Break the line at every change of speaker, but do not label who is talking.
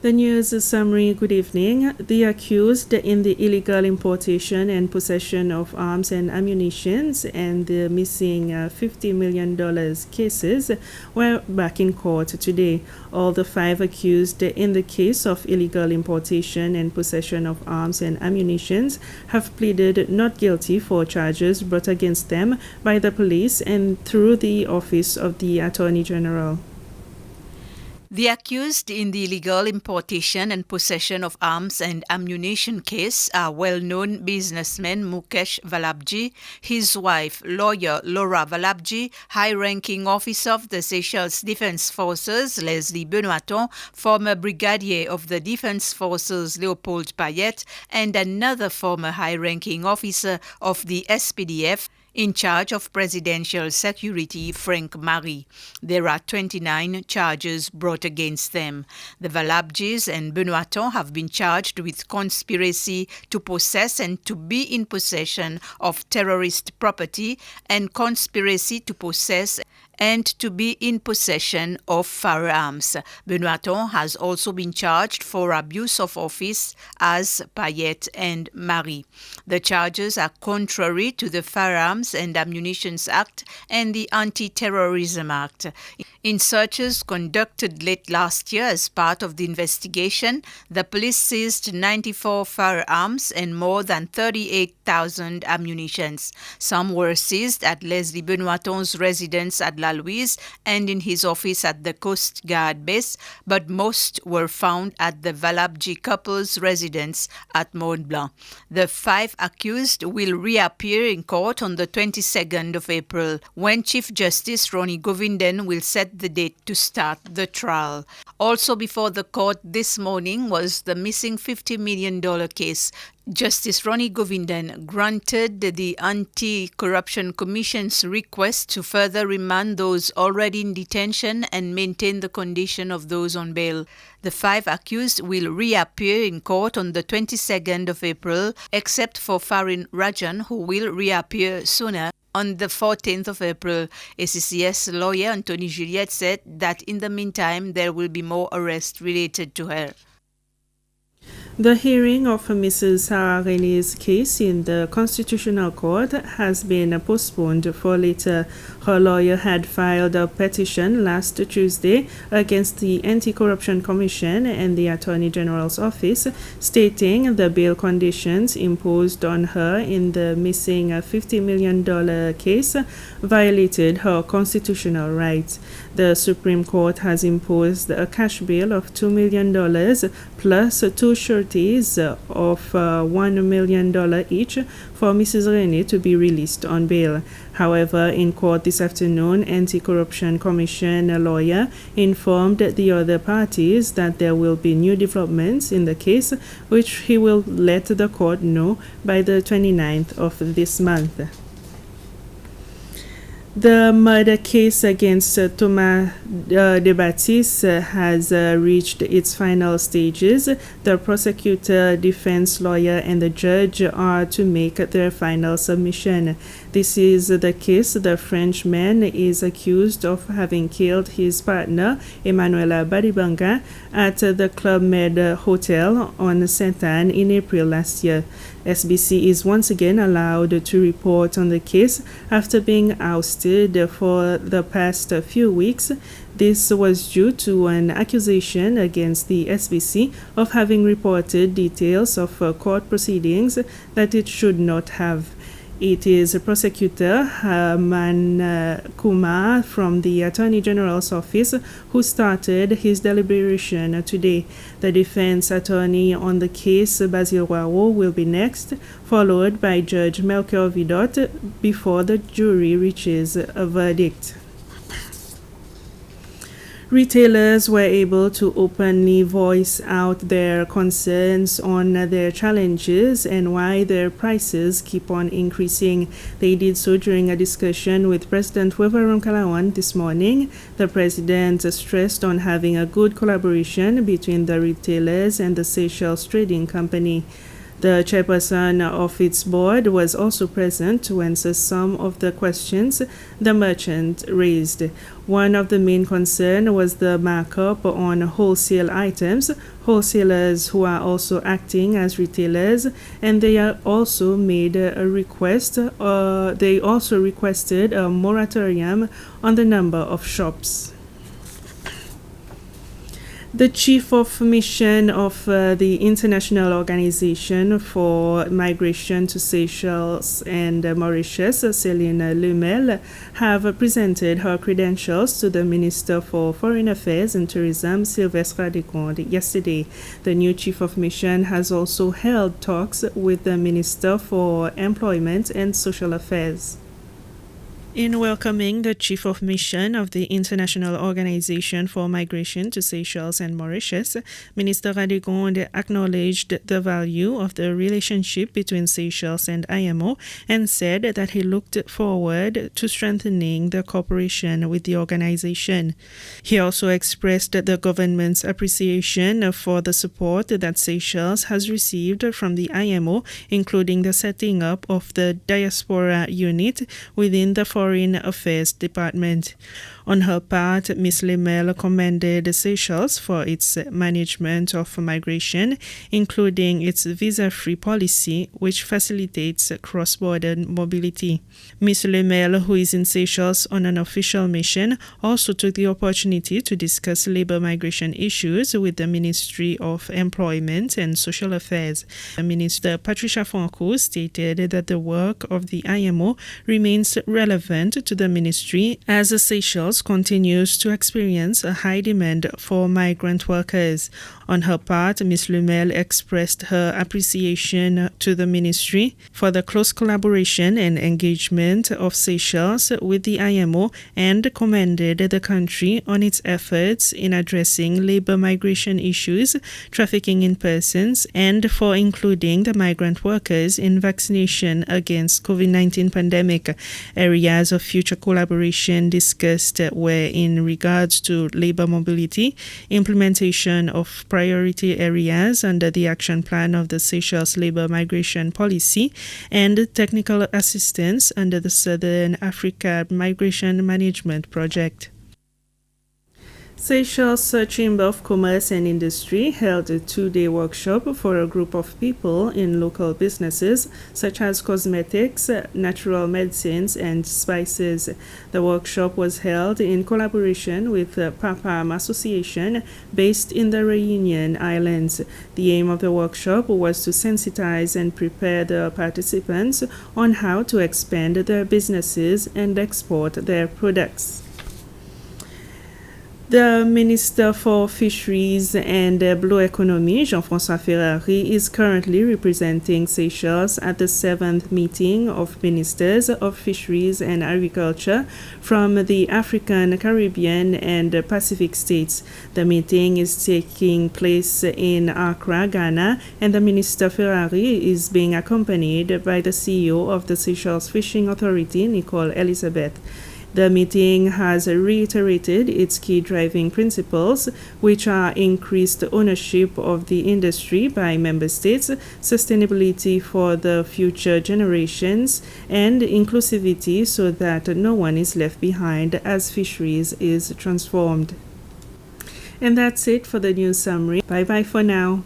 The news summary. Good evening. The accused in the illegal importation and possession of arms and ammunition and the missing $50 million cases were back in court today. All the 5 accused in the case of illegal importation and possession of arms and ammunition have pleaded not guilty for charges brought against them by the police and through the Office of the Attorney General.
The accused in the illegal importation and possession of arms and ammunition case are well-known businessman Mukesh Valabji, his wife, lawyer Laura Valabji, high-ranking officer of the Seychelles Defense Forces Leslie Benoiton, former brigadier of the Defense Forces Leopold Payette, and another former high-ranking officer of the SPDF, in charge of presidential security, Frank Marie. There are 29 charges brought against them. The Valabjis and Benoiton have been charged with conspiracy to possess and to be in possession of terrorist property and conspiracy to possess and to be in possession of firearms. Benoiton has also been charged for abuse of office as Payette and Marie. The charges are contrary to the Firearms and Ammunitions Act and the Anti-Terrorism Act. In searches conducted late last year as part of the investigation, the police seized 94 firearms and more than 38,000 ammunitions. Some were seized at Leslie Benoiton's residence at La Louise and in his office at the Coast Guard base, but most were found at the Valabji couple's residence at Mont Blanc. The 5 accused will reappear in court on the 22nd of April, when Chief Justice Ronnie Govinden will set the date to start the trial. Also before the court this morning was the missing $50 million case. Justice Ronnie Govinden granted the Anti-Corruption Commission's request to further remand those already in detention and maintain the condition of those on bail. The 5 accused will reappear in court on the 22nd of April, except for Farin Rajan, who will reappear sooner. On the 14th of April, ACCS lawyer Anthony Juliette said that in the meantime there will be more arrests related to her.
The hearing of Mrs. Sarah Rene's case in the Constitutional Court has been postponed for later. Her lawyer had filed a petition last Tuesday against the Anti-Corruption Commission and the Attorney General's office, stating the bail conditions imposed on her in the missing $50 million case violated her constitutional rights. The Supreme Court has imposed a cash bail of $2 million plus 2 sureties of $1 million each for Mrs. Rene to be released on bail. However, in court this afternoon, Anti-Corruption Commission lawyer informed the other parties that there will be new developments in the case, which he will let the court know by the 29th of this month. The murder case against Thomas de Baptiste has reached its final stages. The prosecutor, defense lawyer, and the judge are to make their final submission. This is the case. The Frenchman is accused of having killed his partner, Emmanuela Badibanga, at the Club Med Hotel on Sainte-Anne in April last year. SBC is once again allowed to report on the case after being ousted for the past few weeks. This was due to an accusation against the SBC of having reported details of court proceedings that it should not have. It is prosecutor Herman Kumar from the Attorney General's office who started his deliberation today. The defense attorney on the case, Basil Waro, will be next, followed by Judge Melchior Vidot before the jury reaches a verdict. Retailers were able to openly voice out their concerns on their challenges and why their prices keep on increasing. They did so during a discussion with President Weveron Kalawan this morning. The president stressed on having a good collaboration between the retailers and the Seychelles Trading Company. The chairperson of its board was also present to answer some of the questions the merchant raised. One of the main concerns was the markup on wholesale items, wholesalers who are also acting as retailers, and they are also made a request. They also requested a moratorium on the number of shops. The chief of mission of the International Organization for Migration to Seychelles and Mauritius, Céline Lemel, have presented her credentials to the Minister for Foreign Affairs and Tourism, Sylvestre Radegonde, yesterday. The new chief of mission has also held talks with the Minister for Employment and Social Affairs. In welcoming the Chief of Mission of the International Organization for Migration to Seychelles and Mauritius, Minister Radegonde acknowledged the value of the relationship between Seychelles and IMO and said that he looked forward to strengthening the cooperation with the organization. He also expressed the government's appreciation for the support that Seychelles has received from the IMO, including the setting up of the Diaspora Unit within the Foreign Affairs Department. On her part, Ms. Lemel commended Seychelles for its management of migration, including its visa-free policy, which facilitates cross-border mobility. Ms. Lemel, who is in Seychelles on an official mission, also took the opportunity to discuss labor migration issues with the Ministry of Employment and Social Affairs. Minister Patricia Franco stated that the work of the IMO remains relevant to the ministry as Seychelles continues to experience a high demand for migrant workers. On her part, Ms. Lemel expressed her appreciation to the ministry for the close collaboration and engagement of Seychelles with the IMO and commended the country on its efforts in addressing labor migration issues, trafficking in persons, and for including the migrant workers in vaccination against COVID-19 pandemic. Areas of future collaboration discussed were in regards to labor mobility, implementation of priority areas under the action plan of the Seychelles Labor Migration Policy, and technical assistance under the Southern Africa Migration Management Project. Seychelles Chamber of Commerce and Industry held a 2-day workshop for a group of people in local businesses such as cosmetics, natural medicines, and spices. The workshop was held in collaboration with the Papam Association based in the Réunion Islands. The aim of the workshop was to sensitize and prepare the participants on how to expand their businesses and export their products. The Minister for Fisheries and Blue Economy, Jean-François Ferrari, is currently representing Seychelles at the 7th meeting of Ministers of Fisheries and Agriculture from the African, Caribbean, and Pacific states. The meeting is taking place in Accra, Ghana, and the Minister Ferrari is being accompanied by the CEO of the Seychelles Fishing Authority, Nicole Elizabeth. The meeting has reiterated its key driving principles, which are increased ownership of the industry by member states, sustainability for the future generations, and inclusivity so that no one is left behind as fisheries is transformed. And that's it for the news summary. Bye-bye for now.